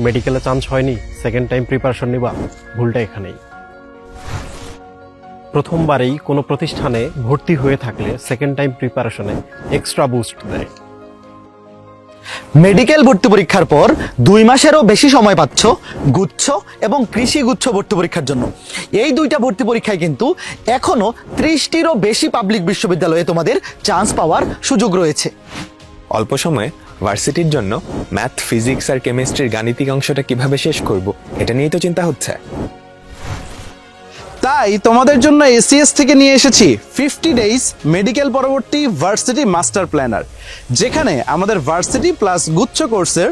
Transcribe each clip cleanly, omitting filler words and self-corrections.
মেডিকেলে চান্স হয়নি, second time preparation নিবা? ভুলটা এখানেই। প্রথমবারেই কোনো প্রতিষ্ঠানে ভর্তি হয়ে থাকলে সেকেন্ড টাইম প্রিপারেশনে এক্সট্রা বুস্ট দেয়। মেডিকেল ভর্তি পরীক্ষার পর 2 মাসেরও বেশি সময় পাচ্ছ গুচ্ছ এবং কৃষি গুচ্ছ ভর্তি পরীক্ষার জন্য। এই দুইটা ভর্তি পরীক্ষায় কিন্তু এখনো 30টিরও বেশি পাবলিক বিশ্ববিদ্যালয়ে তোমাদের চান্স পাওয়ার সুযোগ রয়েছে। অল্প সময়ে ভার্সিটির জন্য ম্যাথ, ফিজিক্স আর কেমিস্ট্রির গাণিতিক অংশটা কিভাবে শেষ করব, এটা নিয়েই তো চিন্তা হচ্ছে। তাই তোমাদের জন্য এসিএস থেকে নিয়ে এসেছি 50 ডেজ মেডিকেল পরবর্তী ভার্সিটি মাস্টার প্ল্যানার, যেখানে আমাদের ভার্সিটি প্লাস গুচ্ছ কোর্সের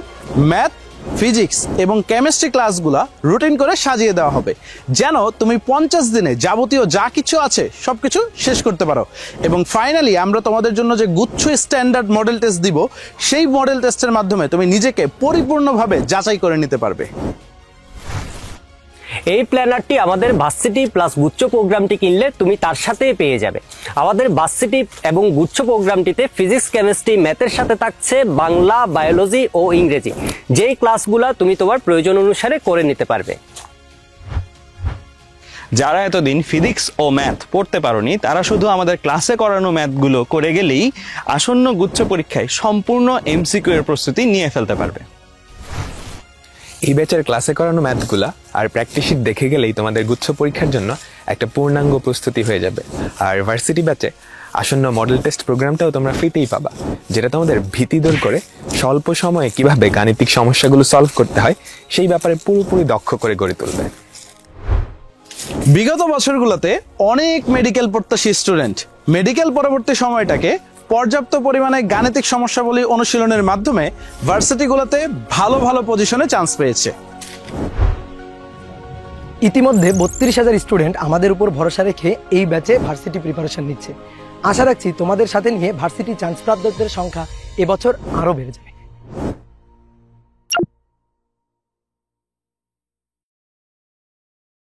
ম্যাথ, ফিজিক্স এবং কেমিস্ট্রি ক্লাসগুলা রুটিন করে সাজিয়ে দেওয়া হবে, যেন তুমি 50 দিনে যাবতীয় যা কিছু আছে সবকিছু শেষ করতে পারো। এবং ফাইনালি আমরা তোমাদের জন্য যে গুচ্ছ স্ট্যান্ডার্ড মডেল টেস্ট দিব, সেই মডেল টেস্টের মাধ্যমে তুমি নিজেকে পরিপূর্ণভাবে যাচাই করে নিতে পারবে। এই প্ল্যানারটি আমাদের ভার্সিটি প্লাস গুচ্ছ প্রোগ্রামটি কিনলে তুমি তার সাথেই পেয়ে যাবে। আমাদের ভার্সিটি এবং গুচ্ছ প্রোগ্রামটিতে ফিজিক্স, কেমিস্ট্রি, ম্যাথের সাথে থাকছে বাংলা, বায়োলজি ও ইংরেজি, যেই ক্লাসগুলো তুমি তোমার প্রয়োজন অনুসারে করে নিতে পারবে। যারা এতদিন ফিজিক্স ও ম্যাথ পড়তে পারোনি, তারা শুধু আমাদের ক্লাসে করানো ম্যাথগুলো করে গেলেই আসন্ন গুচ্ছ পরীক্ষায় সম্পূর্ণ এমসিকিউ এর প্রস্তুতি নিয়ে ফেলতে পারবে। এই ব্যাচের ক্লাসে করানো ম্যাথগুলা আর প্র্যাকটিস শিট দেখে গেলেই তোমাদের গুচ্ছ পরীক্ষার জন্য একটা পূর্ণাঙ্গ প্রস্তুতি হয়ে যাবে। আর ভার্সিটি ব্যাচে আসন্ন মডেল টেস্ট প্রোগ্রামটাও তোমরা ফ্রিতেই পাবা, যেটা তোমাদের ভীতি দূর করে স্বল্প সময়ে কিভাবে গাণিতিক সমস্যাগুলো সলভ করতে হয় সেই ব্যাপারে পুরোপুরি দক্ষ করে গড়ে তুলবে। বিগত বছরগুলোতে অনেক মেডিকেল প্রত্যাশী স্টুডেন্ট মেডিকেল পরবর্তী সময়টাকে পর্যাপ্ত পরিমাণে গাণিতিক সমস্যাবলী অনুশীলনের মাধ্যমে ভার্সিটিগুলোতে ভালো ভালো পজিশনে চান্স পেয়েছে। ইতিমধ্যে 32,000 স্টুডেন্ট আমাদের উপর ভরসা রেখে এই ব্যাচে ভার্সিটি প্রিপারেশন নিচ্ছে। আশা রাখছি তোমাদের সাথে নিয়ে ভার্সিটি চান্স প্রাপ্তদের সংখ্যা এবছর আরও বেড়ে যাবে।